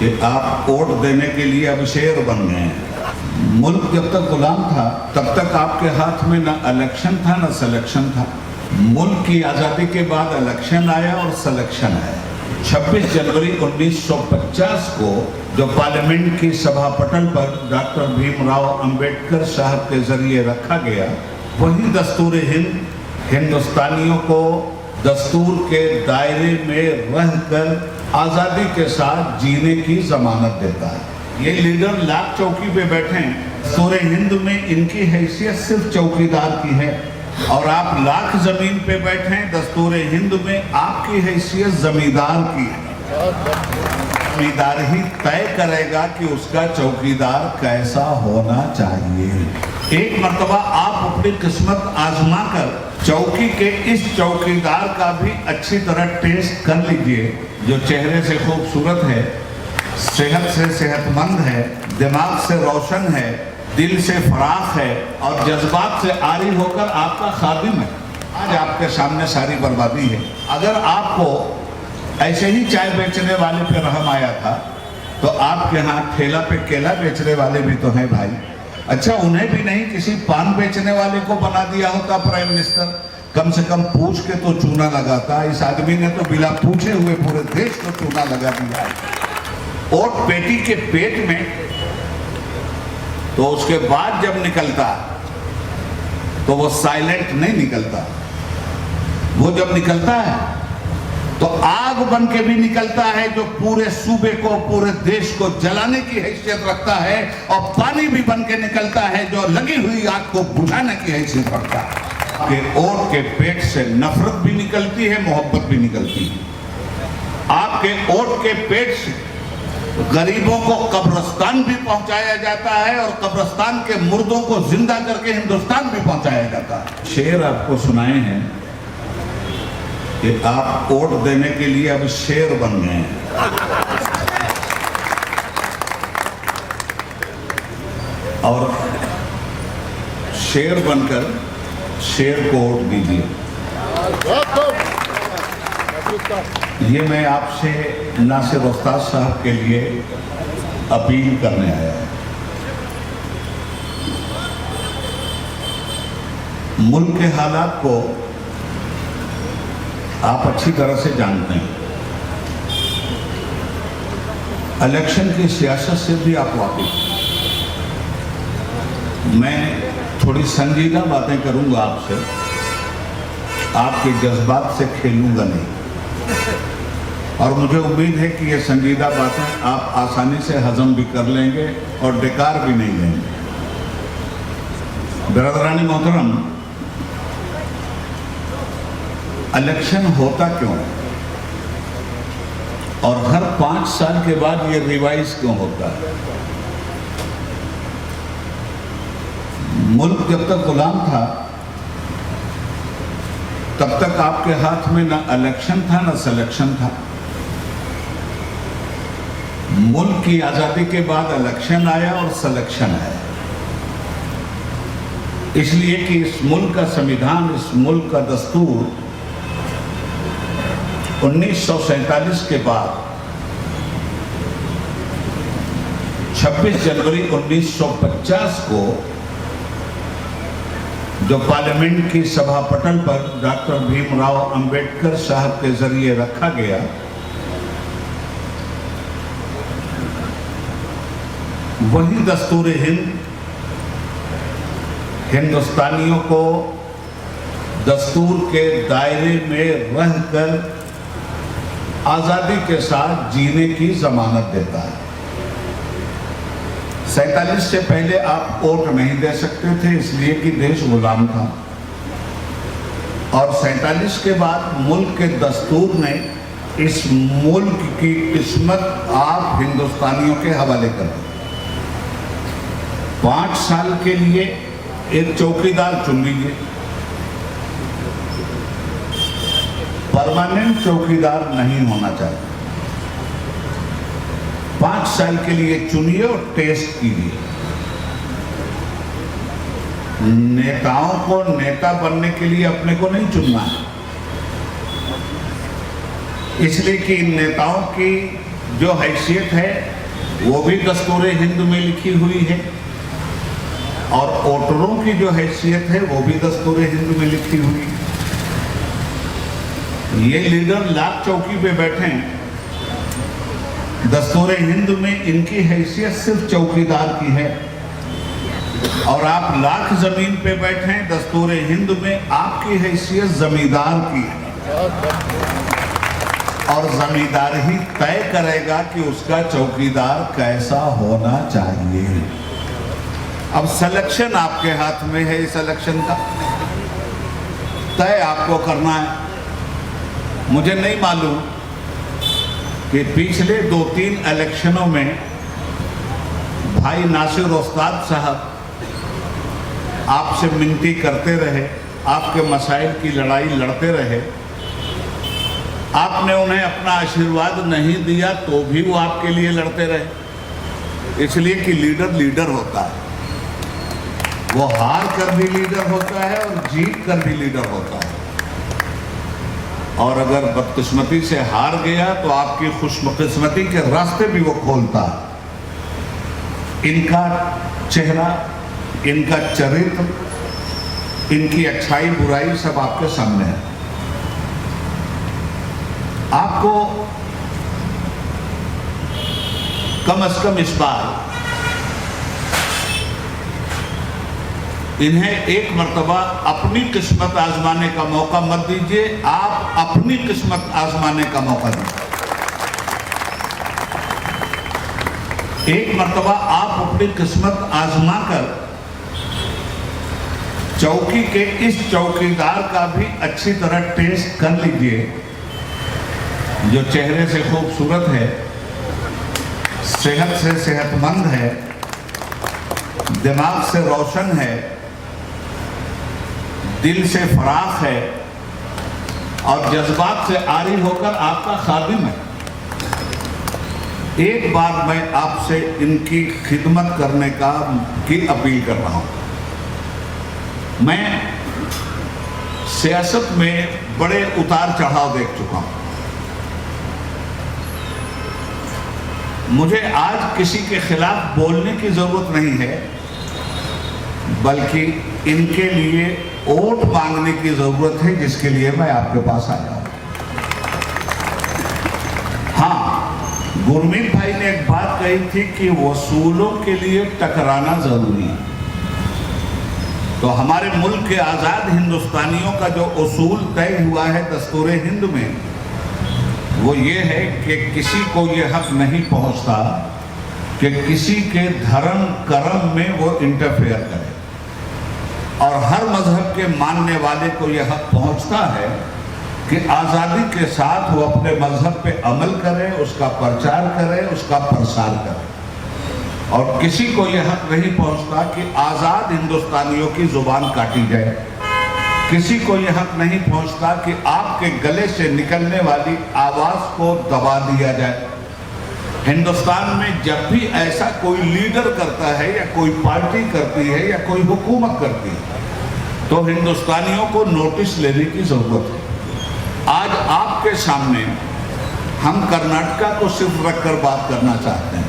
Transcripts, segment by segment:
कि आप वोट देने के लिए अब शेर बन गए हैं। मुल्क जब तक गुलाम था तब तक आपके हाथ में न इलेक्शन था न सिलेक्शन था। मुल्क की आज़ादी के बाद इलेक्शन आया और सिलेक्शन आया। 26 जनवरी 1950 को जो पार्लियामेंट की सभा पटल पर डॉक्टर भीमराव अंबेडकर साहब के जरिए रखा गया, वही दस्तूर हिंद हिंदुस्तानियों को दस्तूर के दायरे में रहकर आज़ादी के साथ जीने की जमानत देता है। ये लीडर लाख चौकी पे बैठे हैं, दस्तूर हिंद में इनकी हैसियत सिर्फ चौकीदार की है, और आप लाख जमीन पे बैठे हैं, दस्तूर हिंद में आपकी हैसियत जमींदार की है। जमींदार ही तय करेगा कि उसका चौकीदार कैसा होना चाहिए। एक मर्तबा आप अपनी किस्मत आजमा कर चौकी के इस चौकीदार का भी अच्छी तरह टेस्ट कर लीजिए, जो चेहरे से खूबसूरत है, सेहत से सेहतमंद है, दिमाग से रोशन है, दिल से फराख है और जज्बात से आरी होकर आपका खादिम है। आज आपके सामने सारी बर्बादी है। अगर आपको ऐसे ही चाय बेचने वाले पे रहम आया था तो आपके यहाँ ठेला पे केला बेचने वाले भी तो हैं भाई। अच्छा, उन्हें भी नहीं किसी पान बेचने वाले को बना दिया होता प्राइम मिनिस्टर, कम से कम पूछ के तो चूना लगाता। इस आदमी ने तो बिना पूछे हुए पूरे देश को चूना लगा दिया है। और बेटी के पेट में तो उसके बाद जब निकलता तो वो साइलेंट नहीं निकलता, वो जब निकलता है तो आग बन के भी निकलता है, जो पूरे सूबे को पूरे देश को जलाने की हैसियत रखता है, और पानी भी बन के निकलता है जो लगी हुई आग को बुझाने की हैसियत रखता है। कि ओट के पेट से नफरत भी निकलती है, मोहब्बत भी निकलती है। आपके ओट के पेट से गरीबों को कब्रिस्तान भी पहुंचाया जाता है और कब्रिस्तान के मुर्दों को जिंदा करके हिंदुस्तान भी पहुंचाया जाता है। शेर आपको सुनाए हैं कि आप वोट देने के लिए अब शेर बन गए हैं। और शेर बनकर शेर को वोट दीजिए। ये मैं आपसे नासिर उस्ताद साहब के लिए अपील करने आया हूं। मुल्क के हालात को आप अच्छी तरह से जानते हैं। इलेक्शन की सियासत से भी आप वाकिफ हैं। मैं थोड़ी संजीदा बातें करूंगा आपसे, आपके जज्बात से खेलूंगा नहीं, और मुझे उम्मीद है कि ये संजीदा बातें आप आसानी से हजम भी कर लेंगे और बेकार भी नहीं लेंगे। बिरादरानी मोहतरम, इलेक्शन होता क्यों है और हर 5 साल के बाद ये रिवाइज क्यों होता है? मुल्क जब तक गुलाम था तब तक आपके हाथ में न इलेक्शन था न सिलेक्शन था। मुल्क की आज़ादी के बाद इलेक्शन आया और सिलेक्शन आया, इसलिए कि इस मुल्क का संविधान, इस मुल्क का दस्तूर 1947 के बाद 26 जनवरी 1950 को जो पार्लियामेंट की सभा पटल पर डॉक्टर भीमराव अंबेडकर साहब के जरिए रखा गया, वही दस्तूर हिंद हिंदुस्तानियों को दस्तूर के दायरे में रहकर आज़ादी के साथ जीने की जमानत देता है। 47 से पहले आप वोट नहीं दे सकते थे, इसलिए कि देश गुलाम था, और 47 के बाद मुल्क के दस्तूर ने इस मुल्क की किस्मत आप हिंदुस्तानियों के हवाले कर दी। 5 साल के लिए एक चौकीदार चुन लीजिए, परमानेंट चौकीदार नहीं होना चाहिए। 5 साल के लिए चुनिए और टेस्ट कीजिए। नेताओं को नेता बनने के लिए अपने को नहीं चुनना है, इसलिए कि इन नेताओं की जो हैसियत है वो भी दस्तूर हिंद में लिखी हुई है, और वोटरों की जो हैसियत है वो भी दस्तूर हिंद में लिखी हुई है। ये लीडर लाख चौकी पे बैठे हैं, दस्तूर हिंद में इनकी हैसियत सिर्फ चौकीदार की है, और आप लाख जमीन पे बैठे हैं, दस्तूर हिंद में आपकी हैसियत जमींदार की है, और जमींदार ही तय करेगा कि उसका चौकीदार कैसा होना चाहिए। अब सिलेक्शन आपके हाथ में है, इस इलेक्शन का तय आपको करना है। मुझे नहीं मालूम कि पिछले 2-3 इलेक्शनों में भाई नासिर उस्ताद साहब आपसे मिनती करते रहे, आपके मसाइल की लड़ाई लड़ते रहे, आपने उन्हें अपना आशीर्वाद नहीं दिया तो भी वो आपके लिए लड़ते रहे, इसलिए कि लीडर लीडर होता है, वो हार कर भी लीडर होता है और जीत कर भी लीडर होता है। और अगर बदकिस्मती से हार गया तो आपकी खुशकिस्मती के रास्ते भी वो खोलता है। इनका चेहरा, इनका चरित्र, इनकी अच्छाई बुराई सब आपके सामने है। आपको कम से कम इस बार इन्हें एक मर्तबा अपनी किस्मत आजमाने का मौका मत दीजिए, आप अपनी किस्मत आजमाने का मौका दीजिए। एक मर्तबा आप अपनी किस्मत आजमा कर चौकी के इस चौकीदार का भी अच्छी तरह टेस्ट कर लीजिए, जो चेहरे से खूबसूरत है, सेहत से सेहतमंद है, दिमाग से रोशन है, दिल से फराख है, और जज्बात से आरी होकर आपका खादिम है। एक बार मैं आपसे इनकी खिदमत करने की अपील कर रहा हूं। मैं सियासत में बड़े उतार चढ़ाव देख चुका हूं। मुझे आज किसी के खिलाफ बोलने की जरूरत नहीं है, बल्कि इनके लिए वोट मांगने की जरूरत है, जिसके लिए मैं आपके पास आया हूं। हाँ, गुरमीत भाई ने एक बात कही थी कि वसूलों के लिए टकराना जरूरी है। तो हमारे मुल्क के आजाद हिंदुस्तानियों का जो उसूल तय हुआ है दस्तूर हिंद में, वो ये है कि किसी को ये हक नहीं पहुंचता कि किसी के धर्म कर्म में वो इंटरफेयर करे, और हर मजहब के मानने वाले को यह हक पहुंचता है कि आज़ादी के साथ वो अपने मजहब पे अमल करे, उसका प्रचार करे, उसका प्रसार करे, और किसी को यह हक नहीं पहुंचता कि आज़ाद हिंदुस्तानियों की जुबान काटी जाए। किसी को यह हक नहीं पहुंचता कि आपके गले से निकलने वाली आवाज़ को दबा दिया जाए। हिंदुस्तान में जब भी ऐसा कोई लीडर करता है, या कोई पार्टी करती है, या कोई हुकूमत करती है, तो हिंदुस्तानियों को नोटिस लेने की जरूरत है। आज आपके सामने हम कर्नाटका को सिर्फ रखकर बात करना चाहते हैं।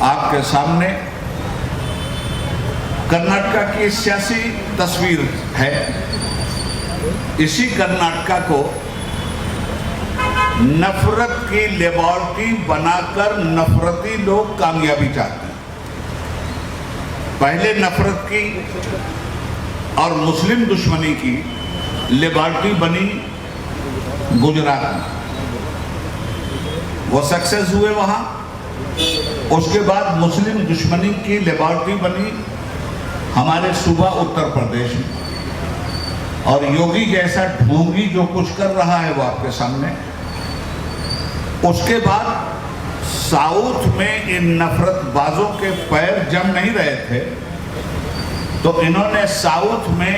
आपके सामने कर्नाटका की सियासी तस्वीर है। इसी कर्नाटका को नफरत की लेबॉर्ट्री बनाकर नफरती लोग कामयाबी चाहते हैं। पहले नफरत की और मुस्लिम दुश्मनी की लेबॉर्ट्री बनी गुजरात में, वो सक्सेस हुए वहां। उसके बाद मुस्लिम दुश्मनी की लेबॉर्ट्री बनी हमारे सूबा उत्तर प्रदेश में, और योगी जैसा ढोंगी जो कुछ कर रहा है वो आपके सामने। उसके बाद साउथ में इन नफरतबाजों के पैर जम नहीं रहे थे, तो इन्होंने साउथ में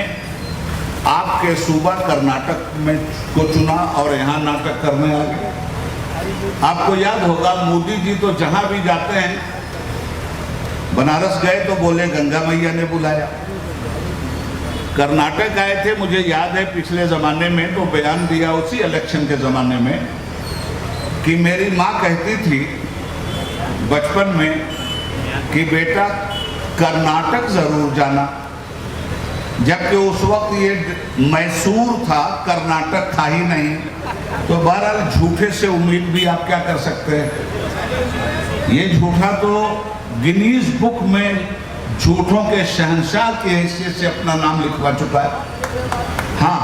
आपके सूबा कर्नाटक में को चुना और यहाँ नाटक करने आ गए। आपको याद होगा मोदी जी तो जहां भी जाते हैं, बनारस गए तो बोले गंगा मैया ने बुलाया। कर्नाटक आए थे, मुझे याद है पिछले ज़माने में तो बयान दिया उसी इलेक्शन के ज़माने में कि मेरी माँ कहती थी बचपन में कि बेटा कर्नाटक जरूर जाना, जबकि उस वक्त ये मैसूर था, कर्नाटक था ही नहीं। तो बहरहाल झूठे से उम्मीद भी आप क्या कर सकते हैं। ये झूठा तो गिनीज बुक में झूठों के शहंशाह की हैसियत से अपना नाम लिखवा चुका है। हाँ,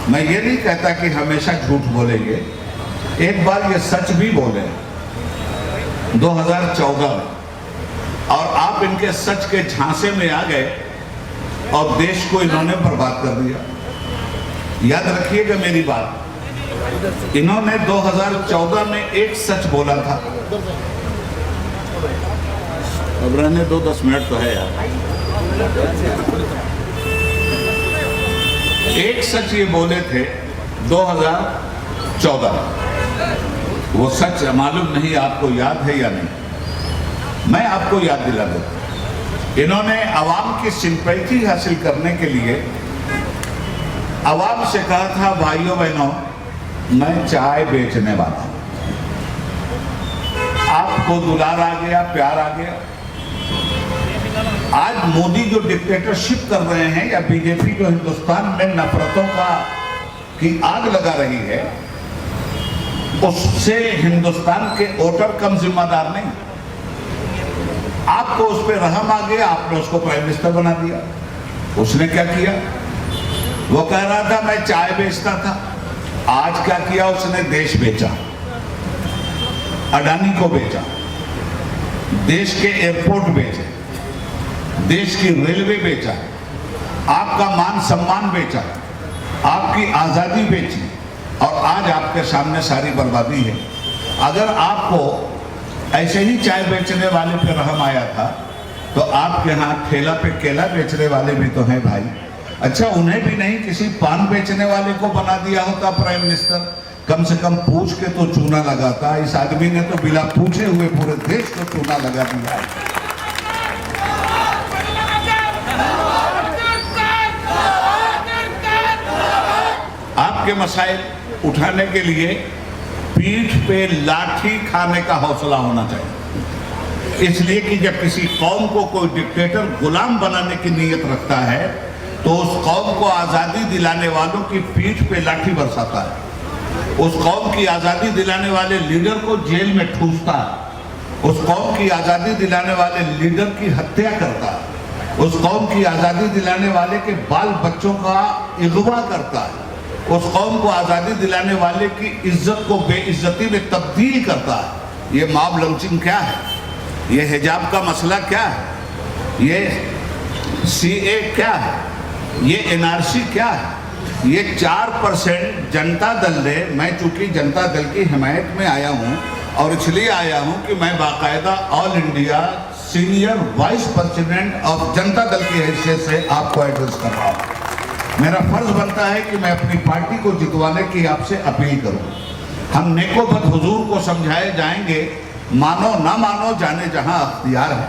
मैं ये नहीं कहता कि हमेशा झूठ बोलेंगे, एक बार ये सच भी बोले 2014 में, और आप इनके सच के झांसे में आ गए और देश को इन्होंने बर्बाद कर दिया। याद रखिएगा मेरी बात, इन्होंने 2014 में एक सच बोला था। अब रहने दो, 10 मिनट तो है यार। एक सच ये बोले थे 2014 में, वो सच मालूम नहीं आपको याद है या नहीं, मैं आपको याद दिला दूं। इन्होंने आवाम की सिंपैथी हासिल करने के लिए आवाम से कहा था, भाइयों बहनों मैं चाय बेचने वाला हूं, आपको दुलार आ गया, प्यार आ गया। आज मोदी जो डिक्टेटरशिप कर रहे हैं या बीजेपी जो हिंदुस्तान में नफरतों की आग लगा रही है, उससे हिंदुस्तान के वोटर कम जिम्मेदार नहीं। आपको उस पर रहम आ गया, आपने उसको प्राइम मिनिस्टर बना दिया। उसने क्या किया, वो कह रहा था मैं चाय बेचता था, आज क्या किया उसने, देश बेचा, अडानी को बेचा, देश के एयरपोर्ट बेचे, देश की रेलवे बेचा, आपका मान सम्मान बेचा, आपकी आजादी बेची, और आज आपके सामने सारी बर्बादी है। अगर आपको ऐसे ही चाय बेचने वाले पे रहम आया था, तो आपके यहाँ ठेला पे केला बेचने वाले भी तो हैं भाई। अच्छा, उन्हें भी नहीं, किसी पान बेचने वाले को बना दिया होता प्राइम मिनिस्टर, कम से कम पूछ के तो चूना लगाता। इस आदमी ने तो बिना पूछे हुए पूरे देश को चूना लगा दिया। आपके मसाइल उठाने के लिए पीठ पे लाठी खाने का हौसला होना चाहिए। इसलिए कि जब किसी कौम को कोई डिक्टेटर गुलाम बनाने की नीयत रखता है, तो उस कौम को आज़ादी दिलाने वालों की पीठ पे लाठी बरसाता है, उस कौम की आज़ादी दिलाने वाले लीडर को जेल में ठूसता है, उस कौम की आज़ादी दिलाने वाले लीडर की हत्या करता है, उस कौम की आज़ादी दिलाने वाले के बाल बच्चों का अगवा करता है, उस कौम को आज़ादी दिलाने वाले की इज्जत को बेइज्जती में तब्दील करता है। ये मॉब लंचिंग क्या है, ये हिजाब का मसला क्या है, ये सीए क्या है, ये एनआरसी क्या है, ये 4% जनता दल ने, मैं चूंकि जनता दल की हिमायत में आया हूं और इसलिए आया हूं कि मैं बाकायदा all India senior vice president of Janata Dal की हैसियत से आपको एड्रेस कर रहा हूं। मेरा फर्ज बनता है कि मैं अपनी पार्टी को जितवाने की आपसे अपील करूं। हम नेकोबद हुजूर को समझाए जाएंगे, मानो ना मानो जाने जहां अख्तियार है,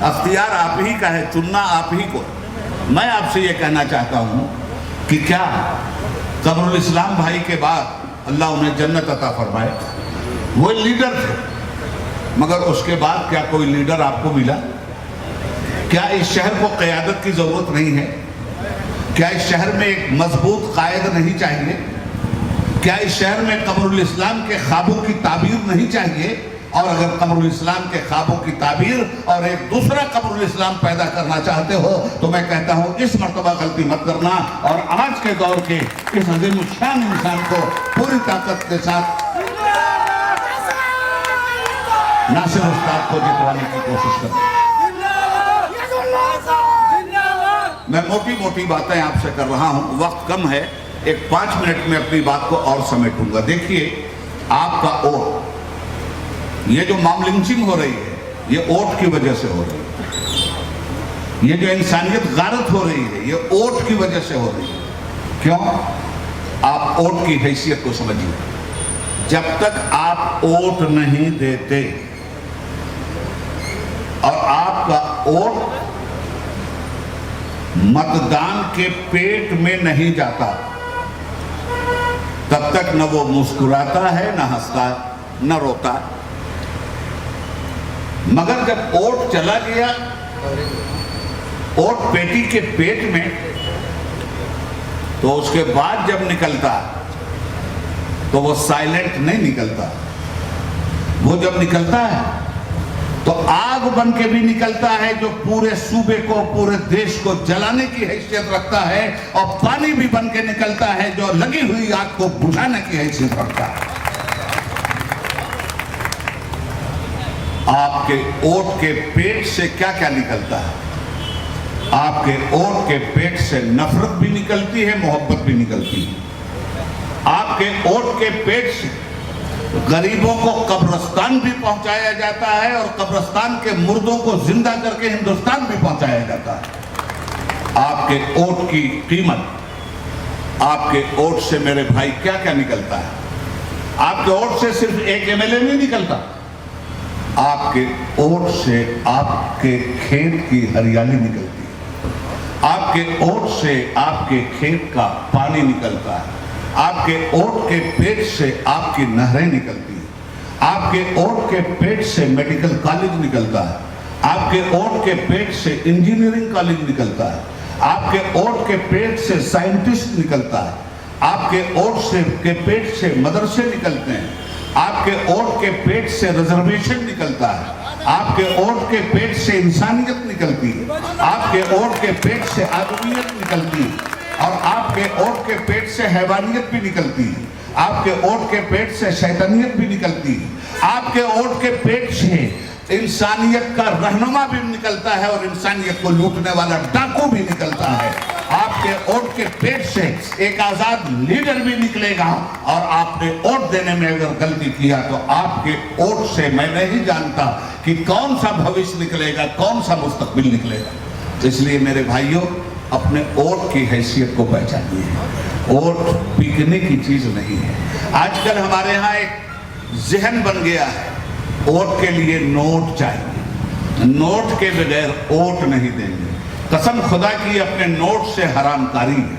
अख्तियार आप ही का है, चुनना आप ही को। मैं आपसे ये कहना चाहता हूं कि क्या कमरुल इस्लाम भाई के बाद अल्लाह उन्हें जन्नत अता फरमाए, वो लीडर थे, मगर उसके बाद क्या कोई लीडर आपको मिला? क्या इस शहर को क़यादत की जरूरत नहीं है? क्या इस शहर में एक मजबूत कायद नहीं चाहिए? क्या इस शहर में कमरुल इस्लाम के ख्वाबों की ताबीर नहीं चाहिए? और अगर कमरुल इस्लाम के ख्वाबों की ताबीर और एक दूसरा कमरुल इस्लाम पैदा करना चाहते हो, तो मैं कहता हूं इस मर्तबा गलती मत करना, और आज के दौर के इस अजीम शान इंसान को पूरी ताकत के साथ नासिर उस्ताद को जितवाने की कोशिश करें। मैं मोटी मोटी बातें आपसे कर रहा हूं, वक्त कम है, एक 5 मिनट में अपनी बात को और समेटूंगा। देखिए, आपका वोट, ये जो मॉब लिंचिंग हो रही है, ये वोट की वजह से हो रही है। ये जो इंसानियत गारत हो रही है, ये वोट की वजह से हो रही है। क्यों? आप वोट की हैसियत को समझिए। जब तक आप वोट नहीं देते और आपका वोट मतदान के पेट में नहीं जाता, तब तक न वो मुस्कुराता है न हंसता है। न रोता। मगर जब ओट चला गया, ओट बेटी के पेट में, तो उसके बाद जब निकलता तो वो साइलेंट नहीं निकलता। वो जब निकलता है तो आग बन के भी निकलता है, जो पूरे सूबे को, पूरे देश को जलाने की हैसियत रखता है, और पानी भी बन के निकलता है जो लगी हुई आग को बुझाने की हैसियत रखता है। आपके ओट के पेट से क्या क्या निकलता है? आपके ओट के पेट से नफरत भी निकलती है, मोहब्बत भी निकलती है। आपके ओट के पेट से गरीबों को कब्रिस्तान भी पहुंचाया जाता है, और कब्रिस्तान के मुर्दों को जिंदा करके हिंदुस्तान भी पहुंचाया जाता है। आपके ओट की कीमत, आपके ओट से मेरे भाई क्या क्या निकलता है? आपके ओट से सिर्फ एक एमएलए नहीं निकलता, आपके ओट से आपके खेत की हरियाली निकलती है, आपके ओट से आपके खेत का पानी निकलता है, आपके ओट के पेट से आपकी नहरें निकलती हैं, आपके ओट के पेट से मेडिकल कॉलेज निकलता है, आपके ओट के पेट से इंजीनियरिंग कॉलेज निकलता है, आपके ओट के पेट से साइंटिस्ट निकलता है, आपके ओट से के पेट से मदरसे निकलते हैं, आपके ओट के पेट से रिजर्वेशन निकलता है, आपके ओट के पेट से इंसानियत निकलती है, आपके ओट के पेट से आदमियत निकलती है, और आपके ओट के पेट से हैवानियत भी निकलती है, आपके ओट के पेट से शैतानियत भी निकलती है, आपके ओट के पेट से इंसानियत का रहनुमा भी निकलता है, और इंसानियत को लूटने वाला डाकू भी निकलता है। आपके ओट के पेट से एक आजाद लीडर भी निकलेगा, और आपने वोट देने में अगर गलती किया तो आपके वोट से मैं नहीं जानता कि कौन सा भविष्य निकलेगा, कौन सा मुस्तकबिल निकलेगा। इसलिए मेरे भाइयों, अपने वोट की हैसियत को पहचानिए। वोट बिकने की चीज नहीं है। आजकल हमारे यहाँ एक जहन बन गया है, वोट के लिए नोट चाहिए, नोट के बगैर वोट नहीं देंगे। कसम खुदा की अपने नोट से हरामकारी है,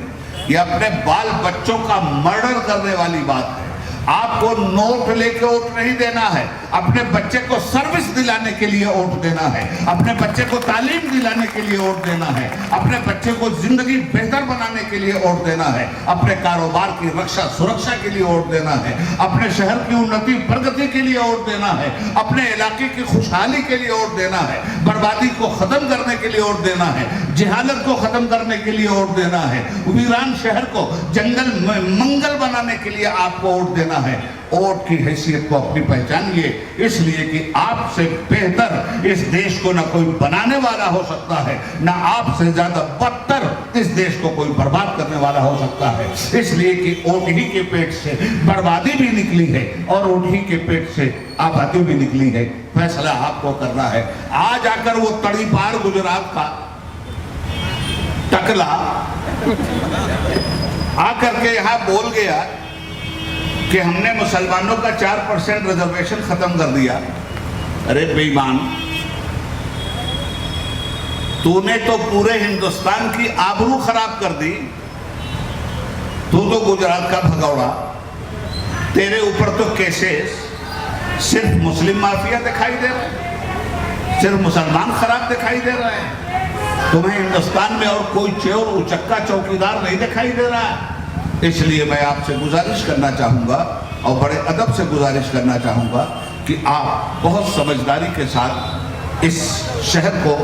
ये अपने बाल बच्चों का मर्डर करने वाली बात है। आपको नोट लेके वोट नहीं देना है, अपने बच्चे को सर्विस दिलाने के लिए वोट देना है, अपने बच्चे को तालीम दिलाने के लिए वोट देना है, अपने बच्चे को जिंदगी बेहतर बनाने के लिए वोट देना है, अपने कारोबार की रक्षा सुरक्षा के लिए वोट देना है, अपने शहर की उन्नति प्रगति के लिए वोट देना है, अपने इलाके की खुशहाली के लिए वोट देना है, बर्बादी को खत्म करने के लिए वोट देना है, जहालत को खत्म करने के लिए वोट देना है, वीरान शहर को जंगल मंगल बनाने के लिए आपको वोट देना है। वोट की हैसियत को अपनी पहचानिए, इसलिए कि आपसे बेहतर इस देश को ना कोई बनाने वाला हो सकता है, ना आपसे ज्यादा बदतर इस देश को कोई बर्बाद करने वाला हो सकता है। इसलिए कि वोट ही के पेट से बर्बादी भी निकली है, और वोट ही के पेट से आबादी भी निकली है। फैसला आपको करना है। आज आकर वो तड़ीपार गुजरात का टकला आकर के यहाँ बोल गया कि हमने मुसलमानों का 4% रिजर्वेशन खत्म कर दिया। अरे बेईमान, तूने तो पूरे हिंदुस्तान की आबरू खराब कर दी। तू तो गुजरात का भगौड़ा, तेरे ऊपर तो केसेस सिर्फ मुस्लिम माफिया दिखाई दे रहे हैं, सिर्फ मुसलमान खराब दिखाई दे रहे हैं। तुम्हें हिंदुस्तान में और कोई चोर उचक्का चौकीदार नहीं दिखाई दे रहा है। इसलिए मैं आपसे गुजारिश करना चाहूँगा, और बड़े अदब से गुजारिश करना चाहूँगा कि आप बहुत समझदारी के साथ इस शहर को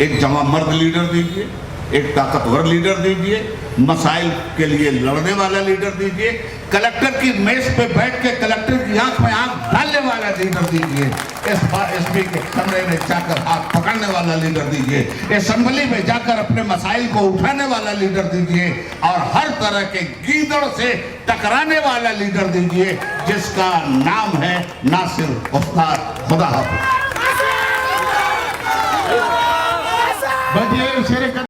एक जवां मर्द लीडर दीजिए, एक ताकतवर लीडर दीजिए, मसाइल के लिए लड़ने वाला लीडर दीजिए, कलेक्टर की मेज पे बैठ के कलेक्टर की आंख में आंख डालने वाला लीडर दीजिए, एसपी के कमरे में जाकर हाथ पकड़ने वाला लीडर दीजिए, असेंबली में जाकर अपने मसाइल को उठाने वाला लीडर दीजिए, और हर तरह के गीदड़ से टकराने वाला लीडर दीजिए, जिसका नाम है नासिर उस्ताद। खुदा हाफिज़।